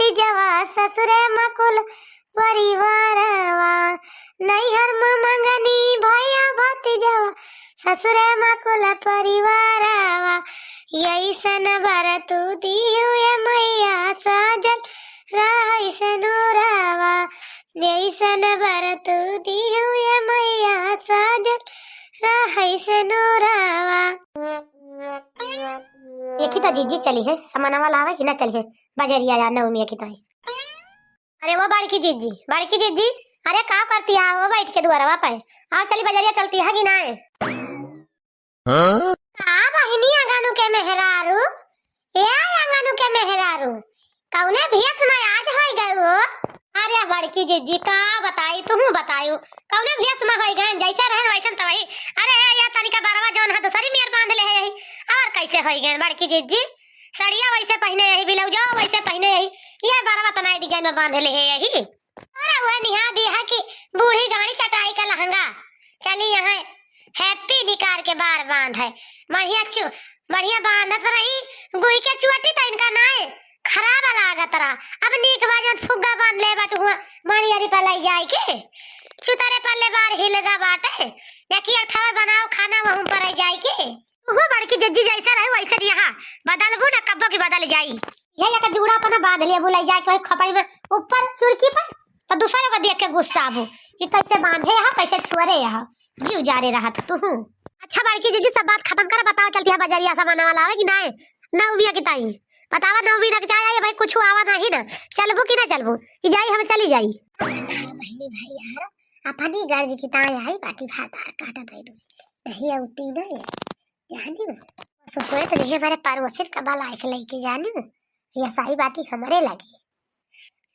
भतीजवा ससुरे मकुल परिवारवा नैहर में मंगनी भैया भतीजवा ससुरे मकुल परिवारवा यैसन बरतू दियो ये मैया सजल रहै सनुरवा यैसन बरतू दियो ये मैया सजल रहै सनुरवा। देखी तो जीजी चली है सामान वाला आवे कि ना चली है बजरिया या नवमी की ताई। अरे वो बड़की जीजी अरे का करती है वो बैठ के दुआरवा पे आओ चली बजरिया चलती है कि ना है का बहिनी आंगनू के मेहरारू ए आंगनू के मेहरारू कौने भेस में आज होई गए हो। अरे बड़की जीजी का बताई तुम बतायो कौने भेस में होई गए जैसे रहन वैसन तवही। अरे या तनिका बारवा जौन है दूसरी मेर बांध ले है और कैसे होई गए बड़की जीजी सड़िया वैसे पहने यही ब्लाउज वैसे पहने यही ये बारवा तनाई डिजाइन में बांध ले है यही। अरे वो निहा दी है कि बूढ़ी गाड़ी चटाई का लहंगा चली यहाँ हैप्पी निकार के बार बांध है बढ़िया बांधत रही गुई के चुअटी त इनका नाय खराब लागत रहा। अब नीक बाजन फुग्गा बांध ले बात हुआ मारियारी पे लाई जाए के चुतरे पर ले बार हिलगा बाटे देखिए अठावा बनाओ खाना वहां पर जाए के वो बड़की जज्जी जैसा रहे वैसे यहाँ बदलबू ना कब्बो की बदल जाई ये या जुड़ा अपना बांध लिया बुलाई जाए कोई खपड़ी में ऊपर चुरकी पर तो दूसरों को देख के गुस्सा आबू कि कैसे बांधे यहाँ कैसे छुअरे यहाँ जीव जारे रहा तू। अच्छा बड़की जज्जी सब बात खत्म कर बताओ चलती है बजरिया सामान वाला आवे कि ना नवमिया की ताई बतावा नवमी ना चाहिए भाई कुछ आवा नहीं ना चलबू कि ना चलबू कि जाई हम चली जाई बहनी भाई यार अपनी गर्ज की ताई आई बाकी भात काटा दे दो नहीं उठी ना ये जानी सुपरे तो नहीं हमारे परवसित का बाल आके लेके जानी ये सही बात ही हमारे लगी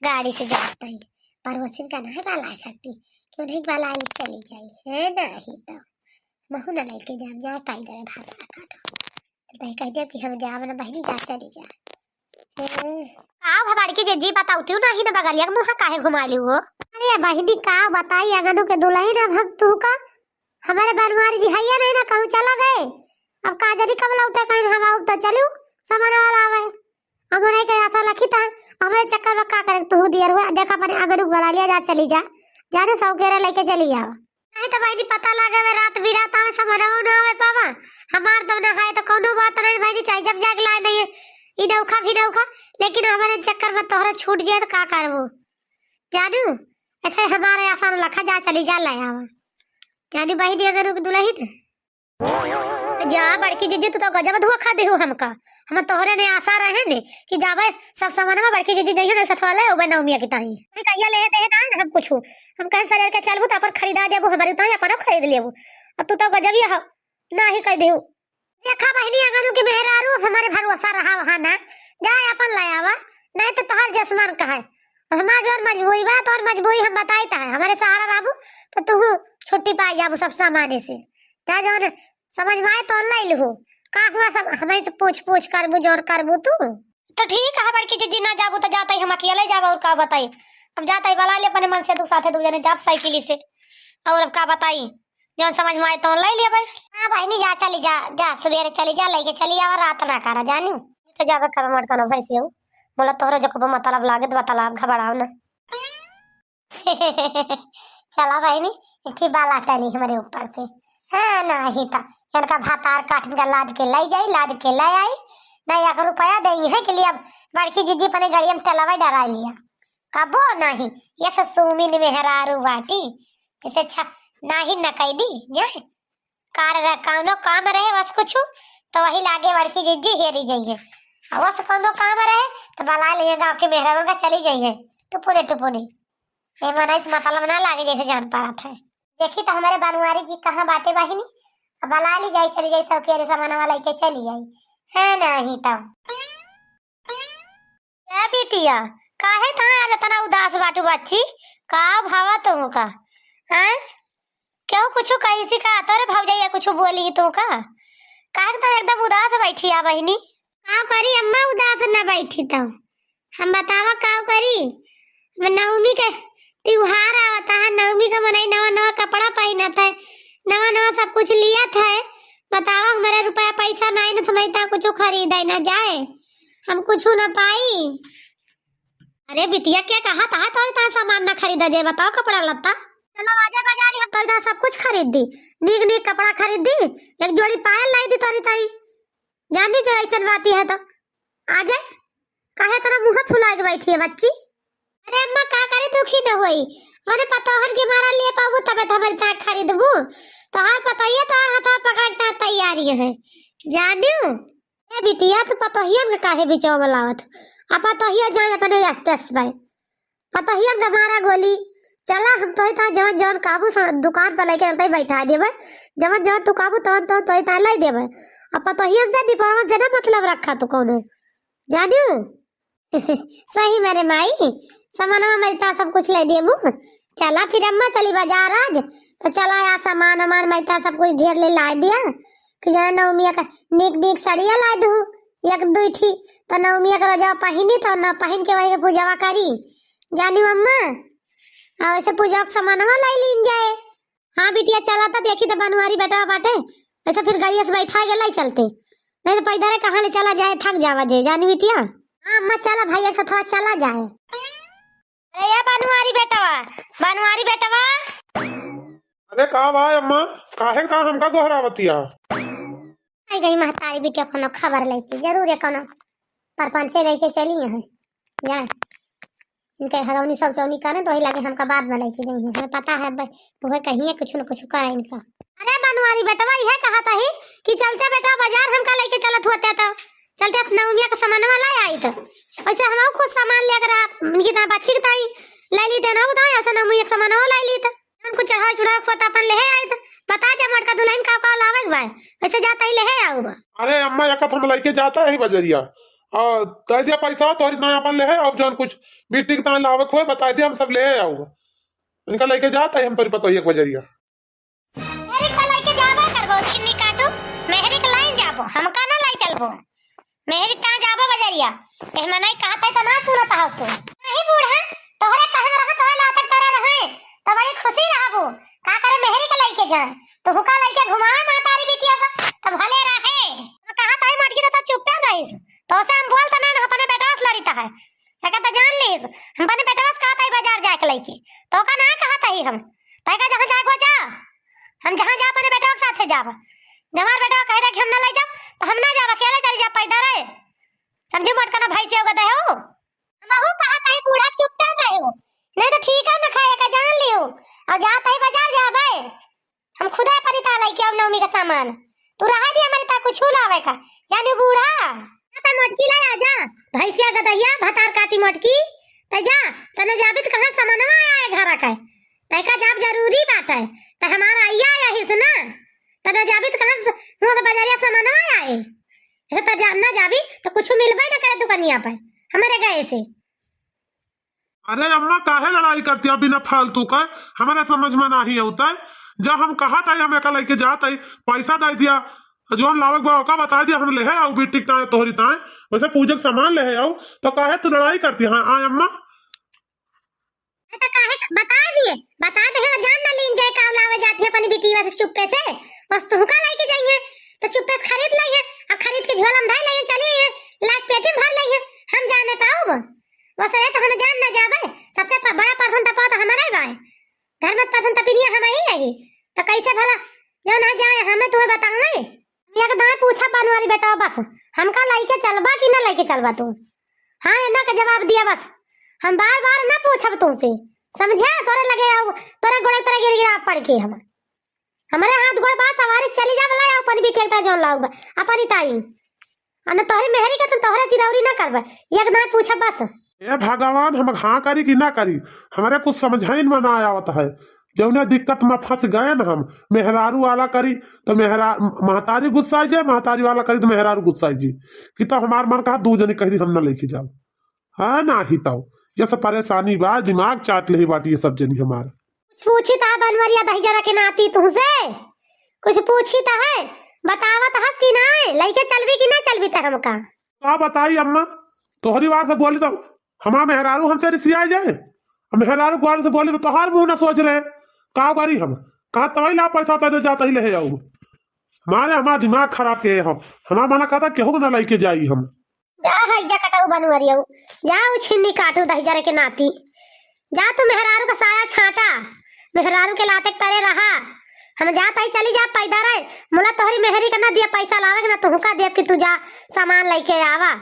गाड़ी से जाता ही परवसित का नहीं बाल आ सकती क्यों नहीं बाल आई चली जाई है नहीं तो महू ना लेके जा पाई दे भात काटा नहीं कहते कि हम जाव ना बहनी जा चली जा आओ हमारी की जीजी बताऊती हूँ नहीं ना बगलिया के मुँह काहे घुमा ली वो। अरे बहनी का बताई अगनू के दुल्हन अब हम तू का हमारे बनवारी जी हैया नहीं ना कहूँ चला गए अब का जरी कब लौटा कहीं हम आउ तो चलू सामान वाला आवे हमारे के आशा लखी था हमारे चक्कर में का करे तू दियर हुआ देखा पर अगनू गला लिया जा चली जा जाने सौ केरा लेके चली आओ नहीं तो भाई जी पता लगे वे रात बिरात आवे सामान ना आवे पावा हमार तो ना है तो कोनो बात नहीं भाई जी चाहे जब जाग लाए नहीं इनौखा भी नौखा लेकिन हमारे चक्कर में तोहरा छूट जाए तो का करबो जानू ऐसे हमारे आसान लखा जा चली जा ले आवा जानी बहनी अगर रुक दुलही तो जा बड़की जीजी तू तो गजब धोखा देहु हमका हम तोहरे ने आशा रहे ने कि जावे सब सामान में बड़की जीजी नहीं ना सथवाले ओबे नवमिया की ताई हम कहिया ले दे ना हम कुछ हम कहे सरेर के चलबू त अपन खरीदा देबो हमारे ताई अपन खरीद लेबू अब तू तो गजब ही हो ना ही कह देहु देखा बहनी अगनू के मेहरारू हमारे भरोसा रहा वहां ना जाए अपन ले आवा नहीं तो तोहर जसमान का है हमार जोर मजबूरी बा तोहर मजबूरी हम बताई ता हमारे सहारा रहबू तो तू छुट्टी पा जाबू सब सामान से जा जोन समझ में आए तो ले लू का हुआ सब हमें से पूछ करबू जोर करबू तू तो ठीक है बड़की जीजी ना जाबू तो जाता ही हम अकेले जाब और का बताई अब जाता ही वाला ले अपने मन से तू साथे दू जने जाब साइकिल से और अब का बताई जो समझ में आए तो ले लिया भाई। हां भाई नहीं जा चली जा सवेरे चली जा लेके चली आवा रात ना करा जानी तो जाबे कर मत कनो भैंसी हो बोला तोहरा जो को मतलब लागत बताला घबराओ ना चला भाई नी इठी बाला टली हमारे ऊपर से हां नहीं था इनका भातार काट के लाद के ले आई नहीं अगर रुपया देंगे है के लिए अब बड़की जीजी पने गाड़ी में तलावा डरा लिया कबो नहीं ये सब सुमिन मेहरारू बाटी इसे अच्छा नहीं न कह दी जाए कौनो काम रहे बस कुछ तो वही लागे बड़की जीजी हेरी जाइए और बस कौनो काम रहे तो बला लिए गाँव के मेहरारू का चली जाइए टुपुनी ये मनाइस मतलब ना लागे जैसे जान पा रहा था देखी तो हमारे बनवारी जी कहाँ बाटे बहिनी अब बला ली जाए चली जाए सब के सामान वाला के चली आई है नहीं तब क्या बेटिया काहे था आज इतना उदास बाटू बच्ची का भावा तुम का हैं क्यों कुछ कही सी का तोरे भौजाइया कुछ बोली तू का काहे तो एकदम उदास बैठी आ बहिनी का करी अम्मा उदास ना बैठी तो हम बतावा का करी नवमी के त्योहार आवता है नवमी का मनाई नवा कपड़ा पहनत है नवा सब कुछ लिया था बतावा हमारा रुपया पैसा नहीं ना समझता कुछ खरीदे ना जाए हम कुछ ना पाई अरे बिटिया क्या कहा था तो इतना सामान ना खरीदा जे बताओ कपड़ा लत्ता। चलो आजा बाजारी हम तो इतना सब कुछ खरीद दी। नीक नीक कपड़ा खरीद दी। एक जोड़ी पायल लाई दी तोरी ताई। जानी जो ऐसा बाती है तो आजा। काहे तोरा मुंह फुला के बैठी है बच्ची। अरे अम्मा का करे दुखी न होई। अरे पतोहर के मारा ले पाबू तबे तो हमारी ता खरीदबू। तो हार पतोहिया तो हाथ पकड़ के तैयारी है। जानियो ए बिटिया तो पतोहिया के काहे बिचो बलावत। अब पतोहिया जाए अपने आस्ते आस्ते पतोहिया के मारा गोली। चला हम तो इतना जवन जवन काबू दुकान पर लेके चलते बैठा देबे। जवन जवन तू काबू तो इतना लाई देबे। अब पतोहिया से दीपावली से ना मतलब रखा तो कौन जानियो। सही मेरे माई सामानवा मैं सब कुछ ले देबू। चला फिर अम्मा चली बाजार आज तो चला यार सामान अमान मैं सब कुछ ढेर ले ला दिया कि जान नवमिया का नीक नीक साड़िया ला दू एक दू थी तो नवमिया का रोजा पहनी तो न पहन के वही पूजावा करी जानी अम्मा। और ऐसे पूजा का सामानवा लाई लीन जाए। हाँ बिटिया चला तो देखी तो बनवारी बेटा बाटे ऐसे फिर गाड़ी से बैठा के लाई चलते नहीं तो पैदल कहाँ ले चला जाए थक जावा जे जानी बिटिया। हाँ अम्मा चला भैया से थोड़ा चला जाए। अरे बनवारी बेटवा अरे का भाई अम्मा काहे का हमका गोहरावतिया आई गई महतारी बिटिया कोनो खबर लेके जरूर है कोनो परपंचे लेके चली है जाए इनके हरौनी सब चौनी करे तो ही लगे हमका बाद में लेके नहीं है हमें पता है वो कहीं कुछ न कुछ करे इनका। अरे बनवारी बेटवा यह कहा था ही कि चलते बेटा बाजार हमका लेके चलत होते तो चलते नवमिया का सामान वाला आई तो वैसे हम खुद सामान लेकर इनकी तरह बच्ची की ताई ले ली थे ना उधर ऐसा नवमिया का सामान ला ली था हमको चढ़ा चढ़ा फोता अपन ले आए थे बता जा मटका दुल्हन का लावे भाई वैसे जाता ही ले आऊ। अरे अम्मा एक हम लेके जाता है बजरिया और दे दिया पैसा तो ना अपन ले और जौन कुछ मिट्टी के तान लावे खोए बता दिया हम सब ले आऊ इनका लेके जाता है हम तोरी पतो एक बजरिया। मेहरी का लेके जाबो करबो छिन्नी काटो मेहरी का लाइन जाबो हमका ना लाई चलबो मेहरी का जाबो बजरिया एहमा नहीं कहते तो ना सुनत हो तू नहीं बूढ़ा तोहरे कहन रहा तो ला तक करे रहे तो बड़ी खुशी रहबो का करे मेहरी का लेके जाए तो हुका लेके घुमाए मातारी बिटिया का तो भले रहे तो कहा ताई मटकी तो चुप रहिस तो से हम बोलत ना अपने बेटा से लड़ीता है का तो जान लीस हम अपने बेटा से कहता है बाजार जाके लेके तो का ना कहता ही हम तय का जहां जाके जा हम जहां जा अपने बेटा के साथ जाब जमार बेटा कह दे कि हम ना ले जाब तो हम ना जाब अकेले चली जा पैदल रे समझी मटका ना भाई से होगा हो हमहु कहता है बूढ़ा चुप रहे हो नहीं तो ठीक है ना खाए का जान लियो और जाता ही बाजार जाबे हम खुदा परिता लेके अब नवमी का सामान तू रहा दी हमारे ता कुछ लावे का जानी बूढ़ा ता मटकी ले आ जा भैंसिया गदैया भतार काटी मटकी त जा तने जाबित कहां सामानवा आए घर का तय का जाब जरूरी बात है त हमारा आया यही से ना तने जाबित कहां मुंह से बाजारिया सामानवा आए ऐसे त जानना जाबी तो कुछ मिलबे ना करे दुकानिया पे हमारे गए से। अरे अम्मा काहे लड़ाई करती है बिना फालतू का हमारे समझ में नहीं होता है जब हम कहा था हम एक लेके जाते पैसा दे दिया जो लावक बा का बता दिया हम ले आओ बिटिक ताए तोहरी ताए वैसे पूजक सामान ले आओ तो काहे तू लड़ाई करती है। हाँ अम्मा तो काहे बता दे जान ना लीन जाए का लावे जाती है अपनी बेटी वैसे चुप्पे से बस तू का लेके जाएंगे तो चुप्पे से खरीद लेंगे और खरीद के झोला में धाई लेंगे चलिए लाख पेटी भर लेंगे हम जाने पाओ बस ये तो हम जान ना जाबे सबसे बड़ा पर्सन तपा तो हमारे भाई घर में पर्सन तपिनिया हम ही यही तो कैसे भला जो ना जाए हमें तुम्हें बताऊंगे एक दाएं पूछा बनवारी बेटा बस हमका लेके चलबा कि ना लेके चलबा तू। हाँ ना का जवाब दिया बस हम बार बार ना पूछब तुमसे समझा तोरे लगे आओ तोरे गोड़े तोरे गिरा पड़ के हम हमारे हाथ गोड़ बात सवारी चली जा बला अपन भी टेकता जोन लाऊगा अपनी टाइम अन तोहरी मेहरी के तुम तोहरा चिरौरी ना करबे एक दाएं पूछा बस। ए भगवान हम हाँ करी कि ना करी हमारे कुछ समझाइन में ना आवत है जौने दिक्कत में फंस गए ना हम मेहरारू वाला करी तो महतारी गुस्सा जाए महतारी वाला करी तो मेहरारू गुस्सा जी कि तो हमार मन कहा दू जनी कही हम ना लेके जाओ। हाँ ना ही तो ये सब परेशानी बा दिमाग चाट ले बाटी ये सब जनी हमारा पूछी ता बनवरिया दही जरा के नाती तुमसे कुछ पूछी ता है बतावत हस कि ना लेके चलबी कि ना चलबी त हमका का बताई अम्मा तोहरी बात से बोली तो हमारा मेहरारू हमसे रिसिया जाए मेहरारू ग्वाल से बोली तो तोहार मुंह ना सोच रहे का करी हम कहा तभी ला पैसा तो जाता ही ले जाऊ हमारे हमारा दिमाग खराब के हम हमारा मना कहता केहू ना लेके जाई हम जा हैजा कटाऊ बनवरियऊ, जा उ छिन्नी काटू दही जरे के नाती। जा तू मेहरारू का साया छाटा, मेहरारू के लाते करे रहा। हम जात आई चली जा पैदा रहे, मुला तोहरी मेहरी का ना दिया पैसा लावे ना तू का देव कि तू जा सामान लेके आवा।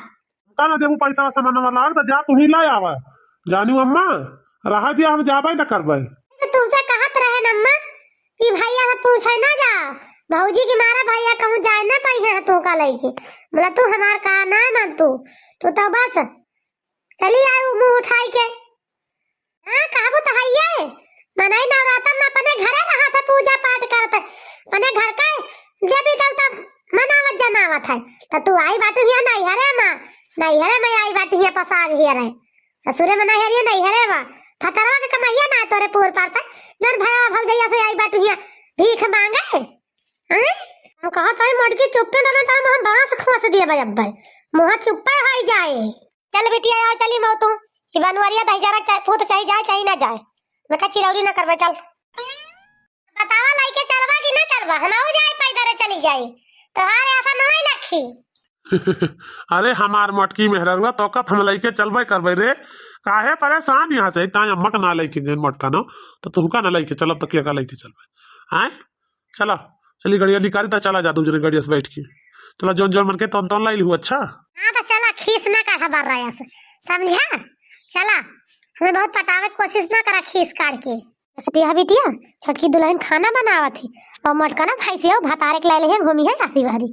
का ना देबू पैसा सामान वाला तो जा तू ही ला आवा। जानू अम्मा रहा दिया हम जाबे न करबे। तुमसे कहत रहे न अम्मा कि भैया से पूछे ना जा, भौजी की मारा भैया कहूँ जाए ना पाई है तू का लेके। बोला तू हमार कहा ना मान तू तो बस चली आई मुंह उठाई के। हाँ कहबू तो है मनाई नवरात्र में अपने घरे रहा था पूजा पाठ करते अपने घर का देवी देवता मनावत जनावत है। तो तू आई बात हिया नहीं हरे माँ नहीं हरे मैं आई बात हिया पसाग हिया रहे ससुरे में नहीं हरिया नहीं हरे वा फतरवा के कमाइया ना तोरे पूर पाता जन भैया भौजैया से आई बात हिया भीख मांगे हैं। हम कहा था मटकी चुप्पे ना था हम बांस खोस दिए भाई अब मुंह चुप्पे हो जाए। चल बेटिया आओ चली मौ तू कि बनवरिया 10,000 चाहे फूट चाहे जाए चाहे ना जाए मैं का चिरौरी ना करबे। चल बतावा लाइके चलवा कि ना चलवा हम आओ जाए पैदल चली जाए तोहारे ऐसा नहीं लखी। अरे हमार मटकी मेहररुआ तोकत हम लइके चलबे करबे रे काहे परेशान यहाँ से ता अम्मा का ना लइके गन मटका न तो तुमका ना लइके चलब तो क्या का लइके चलबे। आए चला चली गड़िया निकाली ता चला जा दूसरे गड़िया से बैठ के चला जोन जोन मन के तन लाई लू। अच्छा हां तो चला खीस ना का खबर रहा से समझा। चला हमें बहुत पटावे कोशिश ना करा खीस काट के। देखती है बिटिया छोटकी दुल्हन खाना बनावा थी और मटका ना फैसियो भातारे के ले घूमी है आखिरी बारी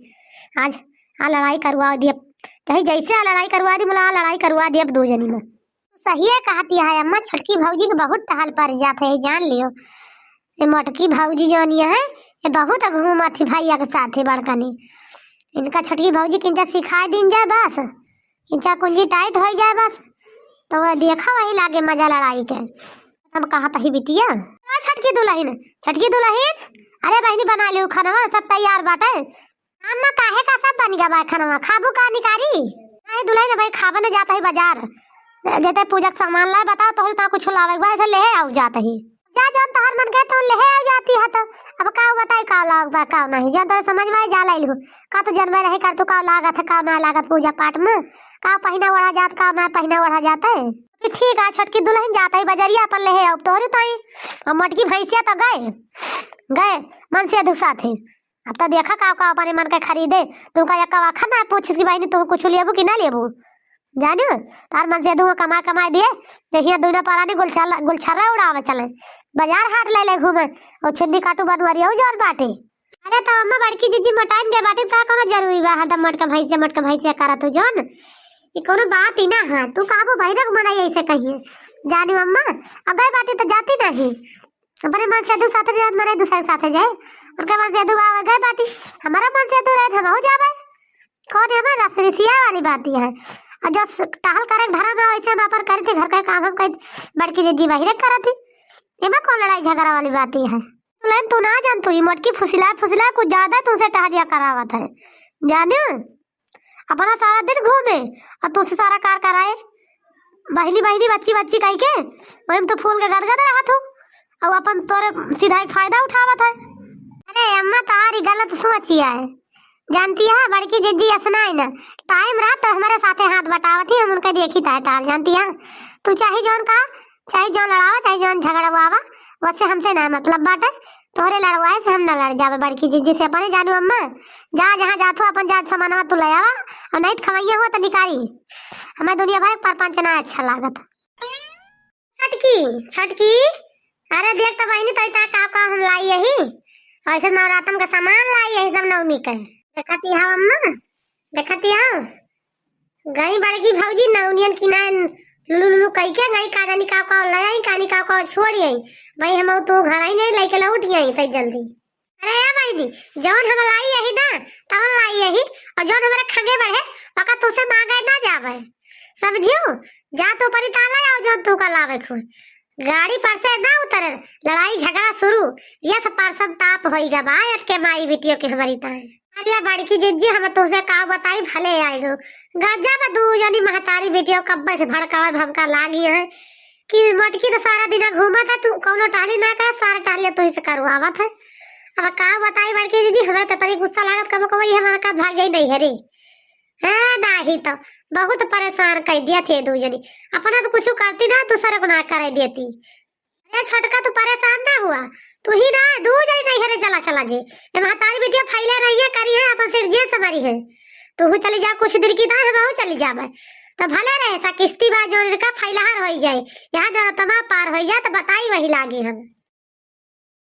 आज आ लड़ाई करवा दिया चाहे जैसे आ लड़ाई करवा दी मला लड़ाई करवा दिया दो जनी में। सही है कहती है अम्मा छोटकी भौजी के बहुत टहल पर जाते है जान लियो। ये मटकी भौजी जो है ये बहुत घूमा थी भैया के साथ बड़कनी इनका छोटकी भौजी किंचा सिखाए दिन जाए बस किंचा कुंजी टाइट हो जाए बस तो वो देखा वही लागे मजा लड़ाई के। हम कहा था ही बिटिया छटकी दुल्हन अरे बहनी बना लियो खाना सब तैयार बाटे। अम्मा काहे का सब बन गया खाना खाबू का निकारी नहीं दुल्हन भाई खाबे न जाता है बाजार जैसे पूजा का सामान लाए बताओ तो ता कुछ लावे ऐसे ले आओ जाता ही जा जौन तोहर मन के तो ले आ जाती है। तो अब का बताई का लाग बा का नहीं जब तो समझ में जा लाइल का तो जनवे रही कर तो का लागत है का ना लागत पूजा पाठ में का पहिना ओढ़ा जात का ना पहिना ओढ़ा जाता है। ठीक है छोटकी दुल्हन जाता है बजरिया अपन ले अब तोहरे ताई और मटकी भैंसिया तो गए मन से अधुसा थे। अब तो देखा का अपने मन के खरीदे तुमका या कवा खाना पूछिस की बहनी तुम कुछ लेबू कि ना लेबू जानो तार मन से दूंगा कमा दिए देखिए दूना पारानी गुलछर्रा उड़ावे चले बाजार हाट ले घूमे और छिन्नी काटू बनवरिया जोर बाटे। अरे तो अम्मा बड़की जीजी मटाइन के बाटे का कोनो जरूरी बा हरदम मटका भैंसिया करत हो जोन ये कोनो बात ही ना है। तू काबू बहिरक मनाई ऐसे कहिए जानी अम्मा अगर बाटे तो जाती नहीं अपने मन से साथ जात मरे दूसरे के साथ जाए उनका मन से आवे गए बाटी हमारा मन से रहे हम हो जावे कौन हमारा सिरिया वाली बात ही है। और जो टहल करे धरा में वैसे वापर करते घर का काम हम कर बड़की जीजी बहिरक करती एमा कौन लड़ाई झगड़ा वाली बात ही है। लेकिन तू ना जान तू मटकी फुसिला कुछ ज्यादा तुझसे टहरिया करावत है जाने अपना सारा दिन घूमे और तुझसे सारा कार कराए बहनी बच्ची कह के वही तो फूल के गदगद रहा तू और अपन तोरे सीधा एक फायदा उठावत है। अरे अम्मा तारी गलत सोचिया है जानती है बड़की जीजी असनाई ना टाइम रहा तो हमारे साथे हाथ बटावत ही हम उनका देखी था टाल जानती है। तू चाहे जोन लड़ावा चाहे जोन झगड़वावा वैसे हमसे ना मतलब बाटे तोहरे लड़वाए से हम ना लड़ जावे बड़की जीजी से अपने जानू अम्मा जा जहाँ जाथो अपन जा सामानवा तू ले आवा और नहीं खवैया हुआ तो निकारी हमें दुनिया भर परपंच ना अच्छा लागत। छटकी अरे देख तो बहनी तो का हम लाई यही ऐसे नवरात्रम का सामान लाई यही सब नवमी के देखती है अम्मा देखती है गई बड़की भौजी नवनियन की ना लुलु कई के गई का जानी का ले आई कानी का छोड़ आई भाई हम तो घर ही नहीं लेके लौट आई सही जल्दी। अरे यार बहनी जौन हम लाई यही ना तवन लाई यही और जौन हमारे खगे बढ़े वका तुसे मांगे ना जावे समझियो जा तो परी ताला आओ जो तू का लावे खो गाड़ी पर से ना उतरे लड़ाई झगड़ा शुरू ये सब पर सब ताप होइगा भाई अटके माई बिटियो के हमारी ताए। अरे बड़की जीजी हम तुझसे का बताई भले आएगो गजब दू जनी महतारी बेटियों कब्बे से भड़कावे भमका लागी है कि मटकी तो सारा दिन घूमत है तू कोनो टाली ना कर सारा टाली तो इसे करवावत है। अब का बताई बड़की जीजी हमरा तो तनी गुस्सा लागत कब कब ये हमारा का भाग गई नहीं है रे है नहीं तो बहुत परेशान कर दिया थे दो जनी। अपना तो कुछ करती ना, दूसरे को ना कर देती। अरे छोटका तू परेशान ना हुआ, तू ही ना दू जनी नहीं हरे चला चला जे। ये महतारी बिटिया फैले रही है, करी है अपन सिर जे समरी है। तू चली जा कुछ देर की, हम चली जाबे तो भले रहे सा किस्ती बा जो का फैलहार हो जाए। यहाँ जो तमा पार हो जाए तो बताई वही लागे हम।